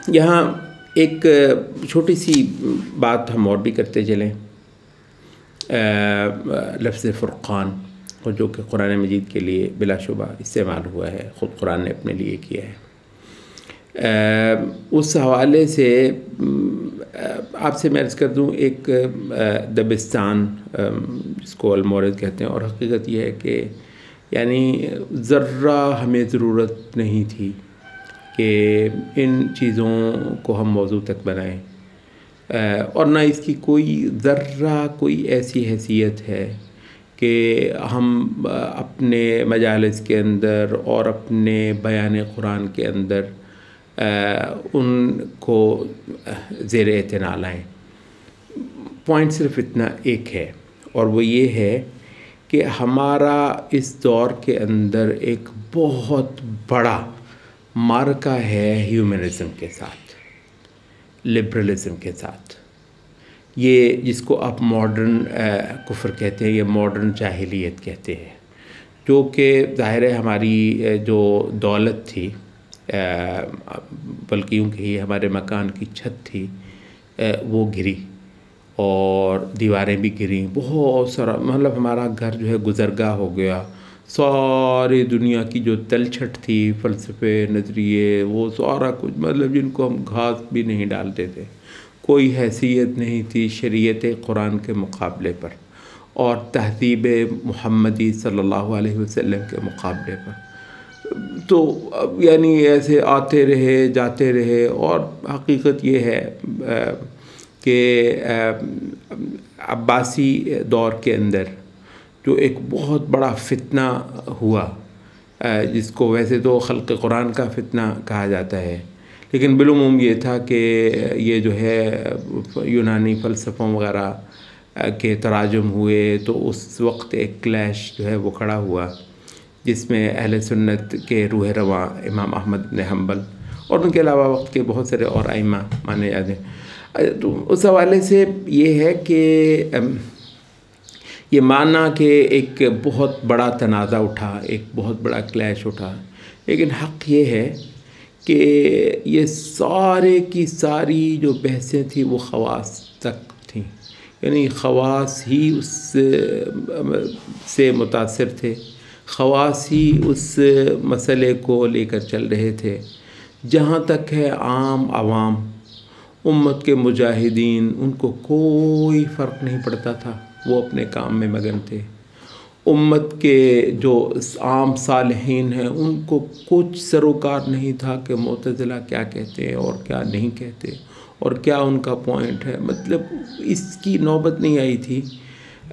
یہاں ایک چھوٹی سی بات ہم اور بھی کرتے چلیں. لفظ فرقان جو کہ قرآن مجید کے لیے بلا شبہ استعمال ہوا ہے، خود قرآن نے اپنے لیے کیا ہے. اس حوالے سے آپ سے میں عرض کر دوں، ایک دبستان جس کو المورد کہتے ہیں، اور حقیقت یہ ہے کہ یعنی ذرہ ہمیں ضرورت نہیں تھی کہ ان چیزوں کو ہم موضوع تک بنائیں، اور نہ اس کی کوئی ذرہ کوئی ایسی حیثیت ہے کہ ہم اپنے مجالس کے اندر اور اپنے بیان قرآن کے اندر ان کو زیر اعتنا لائیں. پوائنٹ صرف اتنا ایک ہے، اور وہ یہ ہے کہ ہمارا اس دور کے اندر ایک بہت بڑا معرکہ ہے ہیومنزم کے ساتھ، لبرلزم کے ساتھ. یہ جس کو آپ ماڈرن کفر کہتے ہیں، یہ ماڈرن جاہلیت کہتے ہیں، جو کہ ظاہر ہے ہماری جو دولت تھی، بلکہ یوں کہ ہمارے مکان کی چھت تھی، وہ گری اور دیواریں بھی گریں. بہت سارا مطلب ہمارا گھر جو ہے گزرگاہ ہو گیا. ساری دنیا کی جو تلچھٹ تھی، فلسفے، نظریے، وہ سارا کچھ مطلب جن کو ہم گھاس بھی نہیں ڈالتے تھے، کوئی حیثیت نہیں تھی شریعت قرآن کے مقابلے پر اور تہذیب محمدی صلی اللہ علیہ وسلم کے مقابلے پر. تو یعنی ایسے آتے رہے جاتے رہے، اور حقیقت یہ ہے کہ عباسی دور کے اندر جو ایک بہت بڑا فتنہ ہوا، جس کو ویسے تو خلق قرآن کا فتنہ کہا جاتا ہے، لیکن بالعموم یہ تھا کہ یہ جو ہے یونانی فلسفوں وغیرہ کے تراجم ہوئے، تو اس وقت ایک کلیش جو ہے وہ کھڑا ہوا، جس میں اہل سنت کے روح رواں امام احمد بن حنبل اور ان کے علاوہ وقت کے بہت سارے اور ائمہ مانے جاتے ہیں. تو اس حوالے سے یہ ہے کہ یہ ماننا کہ ایک بہت بڑا تنازع اٹھا، ایک بہت بڑا کلیش اٹھا، لیکن حق یہ ہے کہ یہ سارے کی ساری جو بحثیں تھیں وہ خواص تک تھیں، یعنی خواص ہی اس سے متاثر تھے، خواص ہی اس مسئلے کو لے کر چل رہے تھے. جہاں تک ہے عام عوام، امت کے مجاہدین، ان کو کوئی فرق نہیں پڑتا تھا، وہ اپنے کام میں مگن تھے. امت کے جو عام صالحین ہیں ان کو کچھ سروکار نہیں تھا کہ معتزلہ کیا کہتے ہیں اور کیا نہیں کہتے اور کیا ان کا پوائنٹ ہے، مطلب اس کی نوبت نہیں آئی تھی.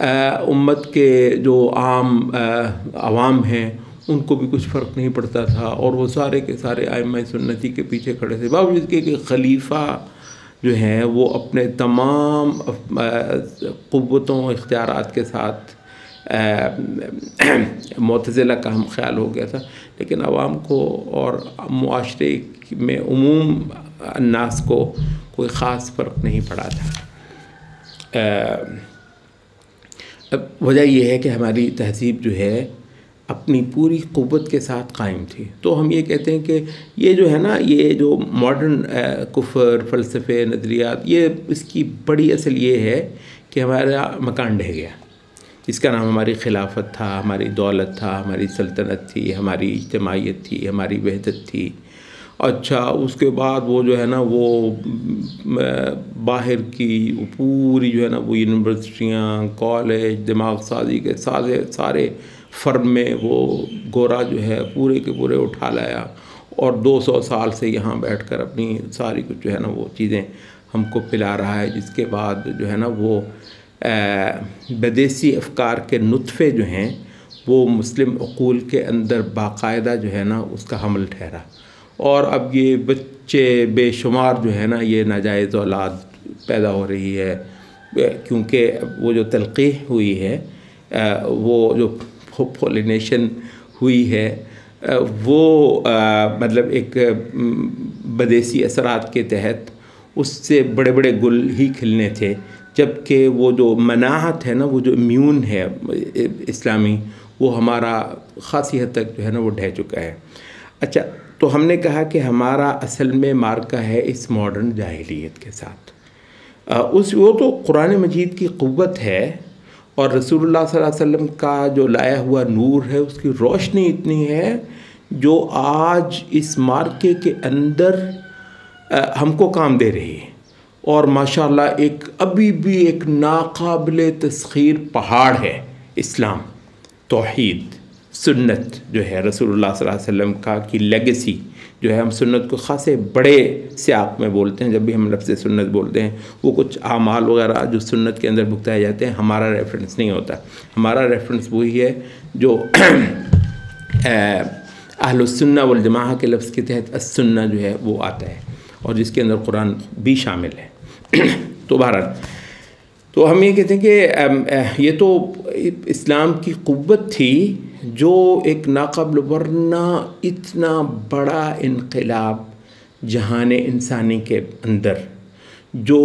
امت کے جو عام عوام ہیں ان کو بھی کچھ فرق نہیں پڑتا تھا، اور وہ سارے کے سارے ائمہ سنتی کے پیچھے کھڑے تھے، باوجود کہ خلیفہ جو ہیں وہ اپنے تمام قوتوں و اختیارات کے ساتھ معتزلہ کا ہم خیال ہو گیا تھا، لیکن عوام کو اور معاشرے میں عموم الناس کو کوئی خاص فرق نہیں پڑا تھا. اب وجہ یہ ہے کہ ہماری تہذیب جو ہے اپنی پوری قوت کے ساتھ قائم تھی. تو ہم یہ کہتے ہیں کہ یہ جو ہے نا، یہ جو ماڈرن کفر، فلسفے، نظریات، یہ اس کی بڑی اصل یہ ہے کہ ہمارا مکان ڈھہ گیا، جس کا نام ہماری خلافت تھا، ہماری دولت تھا، ہماری سلطنت تھی، ہماری اجتماعیت تھی، ہماری وحدت تھی. اچھا اس کے بعد وہ جو ہے نا، وہ باہر کی پوری جو ہے نا، وہ یونیورسٹیاں، کالج، دماغ سازی کے سارے فرم میں وہ گورا جو ہے پورے کے پورے اٹھا لایا، اور 200 سال سے یہاں بیٹھ کر اپنی ساری کچھ جو ہے نا وہ چیزیں ہم کو پلا رہا ہے. جس کے بعد جو ہے نا وہ بدیسی افکار کے نطفے جو ہیں وہ مسلم عقول کے اندر باقاعدہ جو ہے نا اس کا حمل ٹھہرا، اور اب یہ بچے بے شمار جو ہے نا یہ ناجائز اولاد پیدا ہو رہی ہے، کیونکہ وہ جو تلقیح ہوئی ہے، وہ جو پولینیشن ہوئی ہے، وہ مطلب ایک بدیسی اثرات کے تحت اس سے بڑے بڑے گل ہی کھلنے تھے، جبکہ وہ جو مناعت ہے نا، وہ جو امیون ہے اسلامی، وہ ہمارا خاصی حد تک جو ہے نا وہ ڈھہ چکا ہے. اچھا تو ہم نے کہا کہ ہمارا اصل میں مارکہ ہے اس ماڈرن جاہلیت کے ساتھ. وہ تو قرآن مجید کی قوت ہے اور رسول اللہ صلی اللہ علیہ وسلم کا جو لایا ہوا نور ہے اس کی روشنی اتنی ہے جو آج اس مارکے کے اندر ہم کو کام دے رہی ہے. اور ماشاءاللہ ابھی بھی ایک ناقابل تسخیر پہاڑ ہے اسلام، توحید، سنت جو ہے رسول اللہ صلی اللہ علیہ وسلم کی لیگیسی جو ہے. ہم سنت کو خاصے بڑے سیاق میں بولتے ہیں. جب بھی ہم لفظ سنت بولتے ہیں وہ کچھ اعمال وغیرہ جو سنت کے اندر بھگتائے جاتے ہیں، ہمارا ریفرنس نہیں ہوتا. ہمارا ریفرنس وہی ہے جو اہل السنہ والجماعہ کے لفظ کے تحت السنہ جو ہے وہ آتا ہے اور جس کے اندر قرآن بھی شامل ہے. تو بہرحال تو ہم یہ کہتے ہیں کہ یہ تو اسلام کی قوت تھی جو ایک ناقابل ورنہ اتنا بڑا انقلاب جہان انسانی کے اندر، جو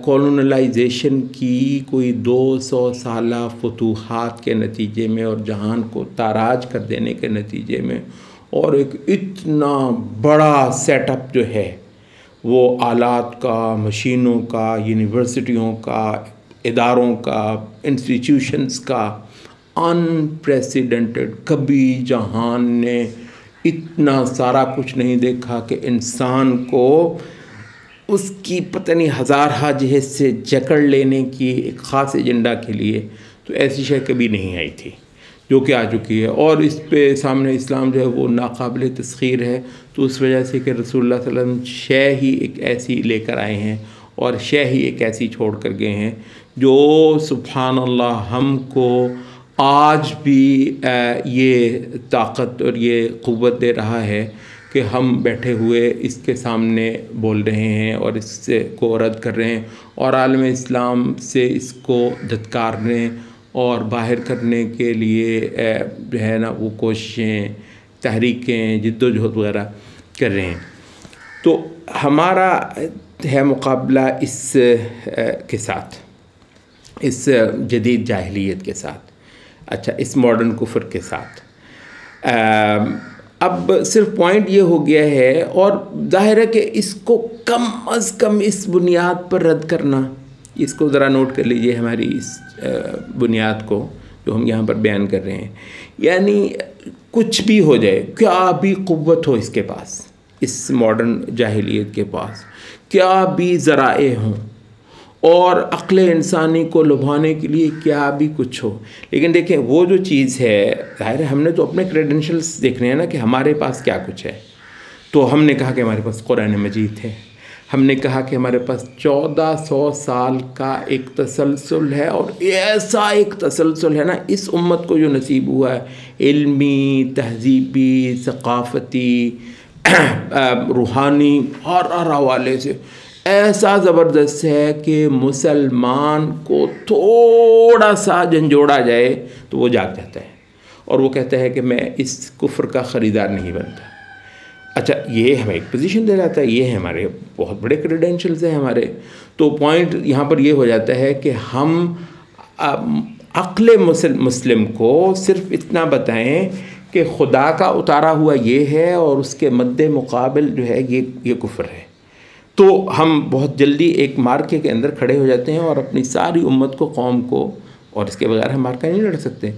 کولونلائزیشن کی کوئی 200 سالہ فتوحات کے نتیجے میں اور جہان کو تاراج کر دینے کے نتیجے میں، اور ایک اتنا بڑا سیٹ اپ جو ہے وہ آلات کا، مشینوں کا، یونیورسٹیوں کا، اداروں کا، انسٹیٹیوشنز کا، انپریسیڈنٹڈ. کبھی جہان نے اتنا سارا کچھ نہیں دیکھا کہ انسان کو اس کی پتہ نہیں ہزارہا جہت سے جکڑ لینے کی ایک خاص ایجنڈا کے لیے. تو ایسی شے کبھی نہیں آئی تھی جو کہ آ چکی ہے، اور اس پہ سامنے اسلام جو ہے وہ ناقابل تسخیر ہے. تو اس وجہ سے کہ رسول اللہ صلی اللہ علیہ وسلم شے ہی ایک ایسی لے کر آئے ہیں اور شے ہی ایک ایسی چھوڑ کر گئے ہیں جو سبحان اللہ ہم کو آج بھی یہ طاقت اور یہ قوت دے رہا ہے کہ ہم بیٹھے ہوئے اس کے سامنے بول رہے ہیں اور اس سے کو رد کر رہے ہیں اور عالم اسلام سے اس کو دھتکارنے اور باہر کرنے کے لیے جو ہے نا وہ کوششیں، تحریکیں، جد و جہد وغیرہ کر رہے ہیں. تو ہمارا ہے مقابلہ اس کے ساتھ، اس جدید جاہلیت کے ساتھ، اچھا اس ماڈرن کفر کے ساتھ. اب صرف پوائنٹ یہ ہو گیا ہے، اور ظاہر ہے کہ اس کو کم از کم اس بنیاد پر رد کرنا، اس کو ذرا نوٹ کر لیجئے ہماری اس بنیاد کو جو ہم یہاں پر بیان کر رہے ہیں. یعنی کچھ بھی ہو جائے، کیا بھی قوت ہو اس کے پاس، اس ماڈرن جاہلیت کے پاس کیا بھی ذرائع ہوں اور عقل انسانی کو لبھانے کے لیے کیا بھی کچھ ہو، لیکن دیکھیں وہ جو چیز ہے، ظاہر ہے ہم نے تو اپنے کریڈنشلز دیکھنے ہیں نا کہ ہمارے پاس کیا کچھ ہے. تو ہم نے کہا کہ ہمارے پاس قرآن مجید ہے، ہم نے کہا کہ ہمارے پاس 1400 سال کا ایک تسلسل ہے، اور ایسا ایک تسلسل ہے نا اس امت کو جو نصیب ہوا ہے، علمی، تہذیبی، ثقافتی، روحانی، ہر حوالے سے ایسا زبردست ہے کہ مسلمان کو تھوڑا سا جھنجھوڑا جائے تو وہ جاگ جاتا ہے اور وہ کہتا ہے کہ میں اس کفر کا خریدار نہیں بنتا. اچھا یہ ہمیں ایک پوزیشن دے جاتا ہے، یہ ہے ہمارے بہت بڑے کریڈینشلز ہیں ہمارے. تو پوائنٹ یہاں پر یہ ہو جاتا ہے کہ ہم عقل مسلم کو صرف اتنا بتائیں کہ خدا کا اتارا ہوا یہ ہے اور اس کے مد مقابل جو ہے یہ کفر ہے. تو ہم بہت جلدی ایک مارکے کے اندر کھڑے ہو جاتے ہیں اور اپنی ساری امت کو، قوم کو، اور اس کے بغیر ہم مارکہ نہیں لڑ سکتے.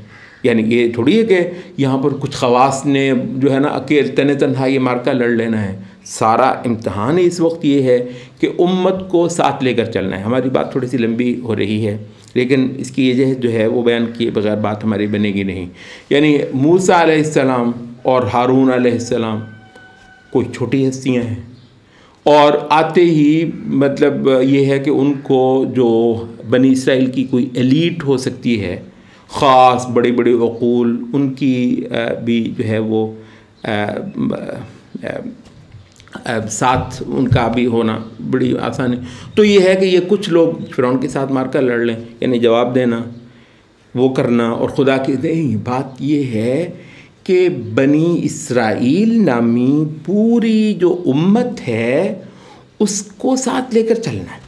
یعنی یہ تھوڑی ہے کہ یہاں پر کچھ خواص نے جو ہے نا اکیلے تنہا یہ مارکہ لڑ لینا ہے. سارا امتحان اس وقت یہ ہے کہ امت کو ساتھ لے کر چلنا ہے. ہماری بات تھوڑی سی لمبی ہو رہی ہے لیکن اس کی وجہ جو ہے وہ بیان کیے بغیر بات ہماری بنے گی نہیں. یعنی موسیٰ علیہ السلام اور ہارون علیہ السلام کوئی چھوٹی ہستیاں ہیں، اور آتے ہی مطلب یہ ہے کہ ان کو جو بنی اسرائیل کی کوئی ایلیٹ ہو سکتی ہے، خاص بڑے بڑے عقول، ان کی بھی جو ہے وہ ساتھ ان کا بھی ہونا بڑی آسان ہے. تو یہ ہے کہ یہ کچھ لوگ فرعون کے ساتھ مارکہ لڑ لیں، یعنی جواب دینا، وہ کرنا. اور خدا کی بات یہ ہے کہ بنی اسرائیل نامی پوری جو امت ہے اس کو ساتھ لے کر چلنا ہے.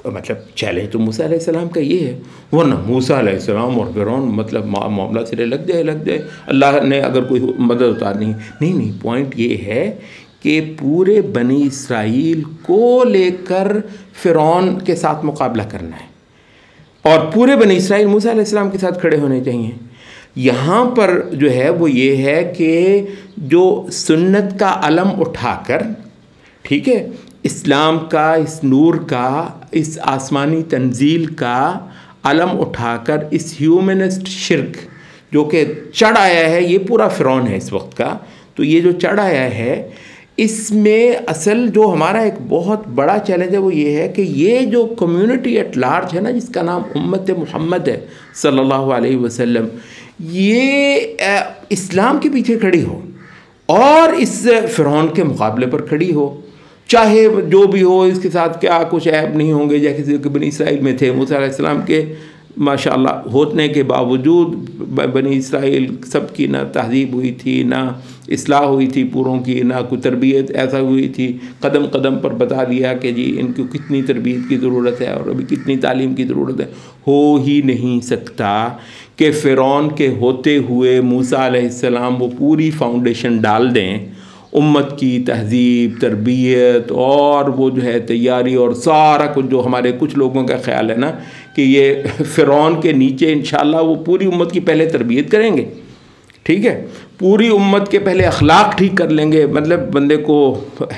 مطلب چیلنج تو موسیٰ علیہ السلام کا یہ ہے، ورنہ موسیٰ علیہ السلام اور فرعون مطلب معاملہ سرے لگ جائے، اللہ نے اگر کوئی مدد اتارنی ہے، نہیں، پوائنٹ یہ ہے کہ پورے بنی اسرائیل کو لے کر فرعون کے ساتھ مقابلہ کرنا ہے، اور پورے بنی اسرائیل موسیٰ علیہ السلام کے ساتھ کھڑے ہونے چاہیے۔ یہاں پر جو ہے وہ یہ ہے کہ جو سنت کا علم اٹھا کر، ٹھیک ہے، اسلام کا، اس نور کا، اس آسمانی تنزیل کا علم اٹھا کر اس ہیومنسٹ شرک جو کہ چڑھ آیا ہے، یہ پورا فرعون ہے اس وقت کا، تو یہ جو چڑھ آیا ہے اس میں اصل جو ہمارا ایک بہت بڑا چیلنج ہے وہ یہ ہے کہ یہ جو کمیونٹی ایٹ لارج ہے نا، جس کا نام امت محمد ہے صلی اللہ علیہ وسلم، یہ اسلام کے پیچھے کھڑی ہو اور اس فرعون کے مقابلے پر کھڑی ہو، چاہے جو بھی ہو، اس کے ساتھ کیا کچھ عیب نہیں ہوں گے جیسے کہ بنی اسرائیل میں تھے۔ موسیٰ علیہ السلام کے ماشاءاللہ ہونے کے باوجود بنی اسرائیل سب کی نہ تہذیب ہوئی تھی، نہ اصلاح ہوئی تھی پوروں کی، نہ کوئی تربیت ایسا ہوئی تھی، قدم قدم پر بتا دیا کہ جی ان کو کتنی تربیت کی ضرورت ہے اور ابھی کتنی تعلیم کی ضرورت ہے۔ ہو ہی نہیں سکتا کہ فرعون کے ہوتے ہوئے موسیٰ علیہ السلام وہ پوری فاؤنڈیشن ڈال دیں امت کی تہذیب، تربیت اور وہ جو ہے تیاری اور سارا کچھ، جو ہمارے کچھ لوگوں کا خیال ہے نا کہ یہ فرعون کے نیچے انشاءاللہ وہ پوری امت کی پہلے تربیت کریں گے، ٹھیک ہے، پوری امت کے پہلے اخلاق ٹھیک کر لیں گے۔ مطلب بندے کو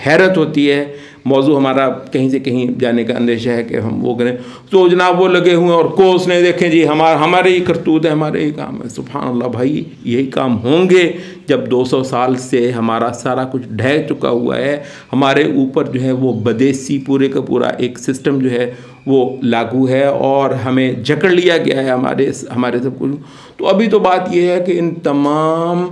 حیرت ہوتی ہے، موضوع ہمارا کہیں سے کہیں جانے کا اندیشہ ہے کہ ہم وہ کریں تو جناب وہ لگے ہوئے اور کوس نے دیکھیں جی ہمارے ہی کرتوت ہے، ہمارے ہی کام ہے۔ سبحان اللہ بھائی، یہی کام ہوں گے جب 200 سال سے ہمارا سارا کچھ ڈھہ چکا ہوا ہے، ہمارے اوپر جو ہے وہ بدیسی پورے کا پورا ایک سسٹم جو ہے وہ لاگو ہے اور ہمیں جکڑ لیا گیا ہے ہمارے سب کچھ۔ تو ابھی تو بات یہ ہے کہ ان تمام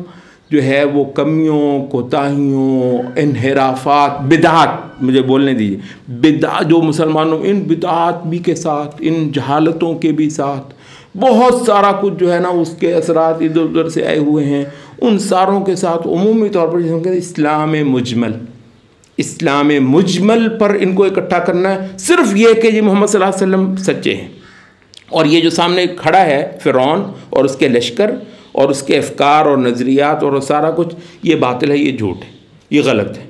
جو ہے وہ کمیوں، کوتاہیوں، انحرافات، بدعات، مجھے بولنے دیجیے، بدعات جو مسلمانوں، ان بدعات بھی کے ساتھ، ان جہالتوں کے بھی ساتھ بہت سارا کچھ جو ہے نا اس کے اثرات ادھر ادھر سے آئے ہوئے ہیں، ان ساروں کے ساتھ عمومی طور پر جس کہ اسلام مجمل پر ان کو اکٹھا کرنا ہے، صرف یہ کہ جی محمد صلی اللہ علیہ وسلم سچے ہیں، اور یہ جو سامنے کھڑا ہے فرعون اور اس کے لشکر اور اس کے افکار اور نظریات اور سارا کچھ، یہ باطل ہے، یہ جھوٹ ہے، یہ غلط ہے۔